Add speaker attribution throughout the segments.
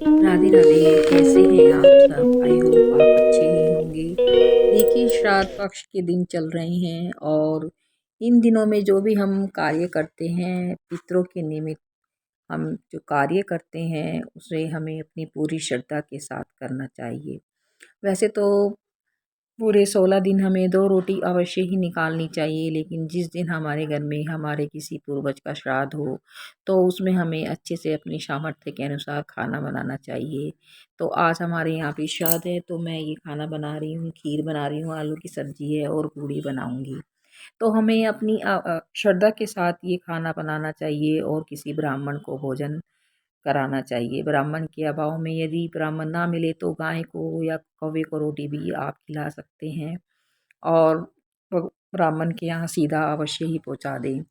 Speaker 1: राधे राधे। कैसे हैं आप सब? आई होप आप अच्छे ही होंगे। देखिए, श्राद्ध पक्ष के दिन चल रहे हैं और इन दिनों में जो भी हम कार्य करते हैं पितरों के निमित्त, हम जो कार्य करते हैं उसे हमें अपनी पूरी श्रद्धा के साथ करना चाहिए। वैसे तो पूरे 16 दिन हमें 2 रोटी अवश्य ही निकालनी चाहिए, लेकिन जिस दिन हमारे घर में हमारे किसी पूर्वज का श्राद्ध हो, तो उसमें हमें अच्छे से अपनी सामर्थ्य के अनुसार खाना बनाना चाहिए। तो आज हमारे यहाँ पे श्राद्ध है, तो मैं ये खाना बना रही हूँ, खीर बना रही हूँ, आलू की सब्ज़ी है और पूड़ी बनाऊँगी। तो हमें अपनी श्रद्धा के साथ ये खाना बनाना चाहिए और किसी ब्राह्मण को भोजन कराना चाहिए। ब्राह्मण के अभाव में यदि ब्राह्मण ना मिले तो गाय को या कौवे को रोटी भी आप खिला सकते हैं और ब्राह्मण के यहाँ सीधा अवश्य ही पहुँचा दें।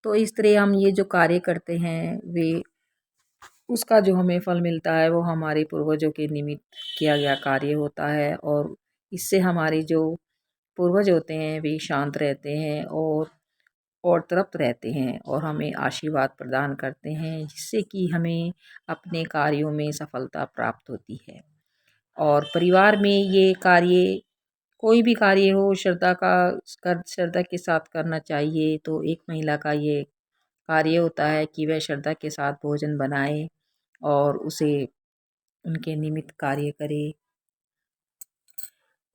Speaker 1: तो इस तरह हम ये जो कार्य करते हैं वे उसका जो हमें फल मिलता है वो हमारे पूर्वजों के निमित्त किया गया कार्य होता है और इससे हमारे जो पूर्वज होते हैं वे शांत रहते हैं और तृप्त रहते हैं और हमें आशीर्वाद प्रदान करते हैं, जिससे कि हमें अपने कार्यों में सफलता प्राप्त होती है। और परिवार में ये कार्य, कोई भी कार्य हो, श्रद्धा के साथ करना चाहिए। तो एक महिला का ये कार्य होता है कि वह श्रद्धा के साथ भोजन बनाए और उसे उनके निमित्त कार्य करे।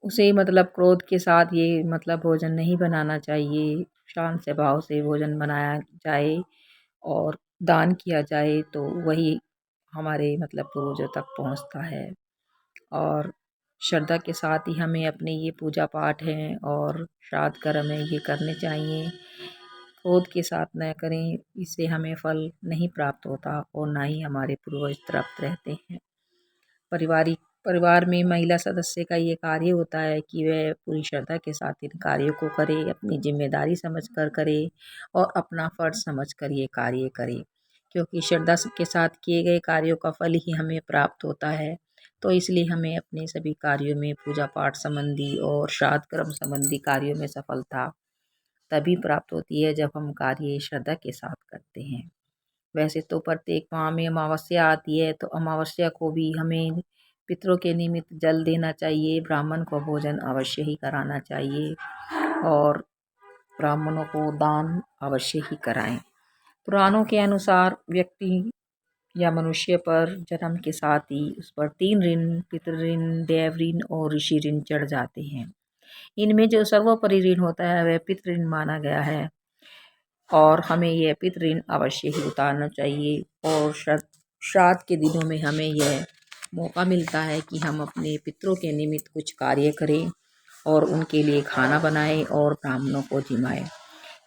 Speaker 1: उसे मतलब क्रोध के साथ ये मतलब भोजन नहीं बनाना चाहिए। शांत स्वभाव से भोजन बनाया जाए और दान किया जाए, तो वही हमारे मतलब पूर्वजों तक पहुंचता है। और श्रद्धा के साथ ही हमें अपने ये पूजा पाठ हैं और श्राद्ध कर्म है ये करने चाहिए। क्रोध के साथ न करें, इससे हमें फल नहीं प्राप्त होता और ना ही हमारे पूर्वज तृप्त रहते हैं। पारिवारिक परिवार में महिला सदस्य का ये कार्य होता है कि वह पूरी श्रद्धा के साथ इन कार्यों को करे, अपनी जिम्मेदारी समझकर करे और अपना फर्ज समझकर ये कार्य करे, क्योंकि श्रद्धा के साथ किए गए कार्यों का फल ही हमें प्राप्त होता है। तो इसलिए हमें अपने सभी कार्यों में पूजा पाठ संबंधी और श्राद्ध कर्म संबंधी कार्यों में सफलता तभी प्राप्त होती है जब हम कार्य श्रद्धा के साथ करते हैं। वैसे तो प्रत्येक माह में अमावस्या आती है, तो अमावस्या को भी हमें पितरों के निमित्त जल देना चाहिए, ब्राह्मण को भोजन अवश्य ही कराना चाहिए और ब्राह्मणों को दान अवश्य ही कराएं। पुराणों के अनुसार व्यक्ति या मनुष्य पर जन्म के साथ ही उस पर 3 ऋण, पितृ ऋण, देव ऋण और ऋषि ऋण चढ़ जाते हैं। इनमें जो सर्वोपरि ऋण होता है वह पितृ ऋण माना गया है और हमें यह पितृ ऋण अवश्य ही उतारना चाहिए। और श्राद्ध के दिनों में हमें यह मौका मिलता है कि हम अपने पितरों के निमित्त कुछ कार्य करें और उनके लिए खाना बनाएं और ब्राह्मणों को जिमाएं।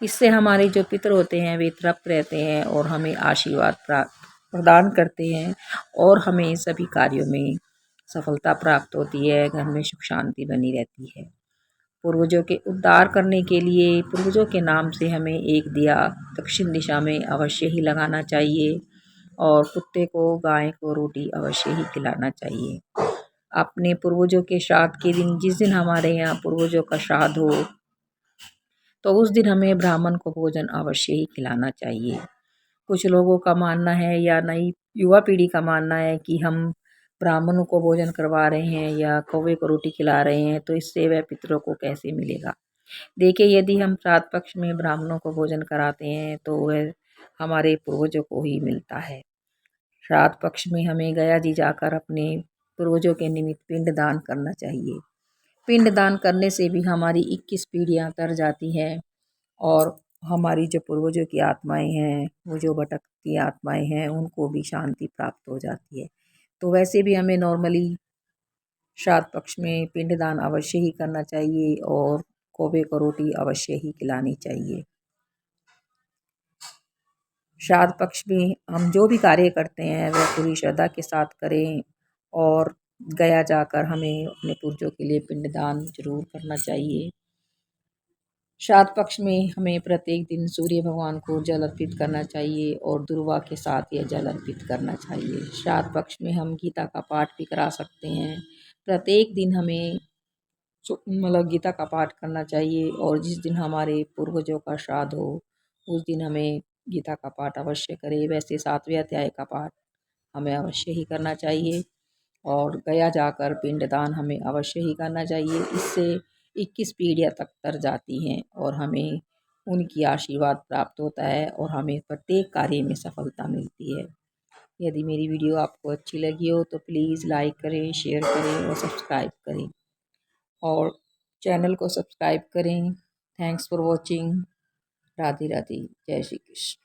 Speaker 1: इससे हमारे जो पितर होते हैं वे तृप्त रहते हैं और हमें आशीर्वाद प्रदान करते हैं और हमें सभी कार्यों में सफलता प्राप्त होती है, घर में सुख शांति बनी रहती है। पूर्वजों के उद्धार करने के लिए पूर्वजों के नाम से हमें एक दिया दक्षिण दिशा में अवश्य ही लगाना चाहिए और कुत्ते को, गाय को रोटी अवश्य ही खिलाना चाहिए। अपने पूर्वजों के श्राद्ध के दिन, जिस दिन हमारे यहाँ पूर्वजों का श्राद्ध हो, तो उस दिन हमें ब्राह्मण को भोजन अवश्य ही खिलाना चाहिए। कुछ लोगों का मानना है या नई युवा पीढ़ी का मानना है कि हम ब्राह्मणों को भोजन करवा रहे हैं या कौवे को रोटी खिला रहे हैं, तो इससे वह पितरों को कैसे मिलेगा। देखिए, यदि हम श्राद्ध पक्ष में ब्राह्मणों को भोजन कराते हैं तो वह हमारे पूर्वजों को ही मिलता है। श्राद्ध पक्ष में हमें गया जी जाकर अपने पूर्वजों के निमित्त पिंड दान करना चाहिए। पिंड दान करने से भी हमारी 21 पीढ़ियां तर जाती हैं और हमारी जो पूर्वजों की आत्माएं हैं, वो जो भटकती आत्माएं हैं, उनको भी शांति प्राप्त हो जाती है। तो वैसे भी हमें नॉर्मली श्राद्ध पक्ष में पिंडदान अवश्य ही करना चाहिए और कौवे को रोटी अवश्य ही खिलानी चाहिए। श्राद्ध पक्ष में हम जो भी कार्य करते हैं वह पूरी श्रद्धा के साथ करें और गया जाकर हमें अपने पूर्वजों के लिए पिंडदान जरूर करना चाहिए। श्राद्ध पक्ष में हमें प्रत्येक दिन सूर्य भगवान को जल अर्पित करना चाहिए और दुर्वा के साथ यह जल अर्पित करना चाहिए। श्राद्ध पक्ष में हम गीता का पाठ भी करा सकते हैं। प्रत्येक दिन हमें मतलब गीता का पाठ करना चाहिए और जिस दिन हमारे पूर्वजों का श्राद्ध हो उस दिन हमें गीता का पाठ अवश्य करें। वैसे 7वें अध्याय का पाठ हमें अवश्य ही करना चाहिए और गया जाकर पिंडदान हमें अवश्य ही करना चाहिए। इससे 21 पीढ़ियाँ तक तर जाती हैं और हमें उनकी आशीर्वाद प्राप्त होता है और हमें प्रत्येक कार्य में सफलता मिलती है। यदि मेरी वीडियो आपको अच्छी लगी हो तो प्लीज़ लाइक करें, शेयर करें और सब्सक्राइब करें और चैनल को सब्सक्राइब करें। Thanks for watching. Radhe Radhe, जय श्री कृष्ण।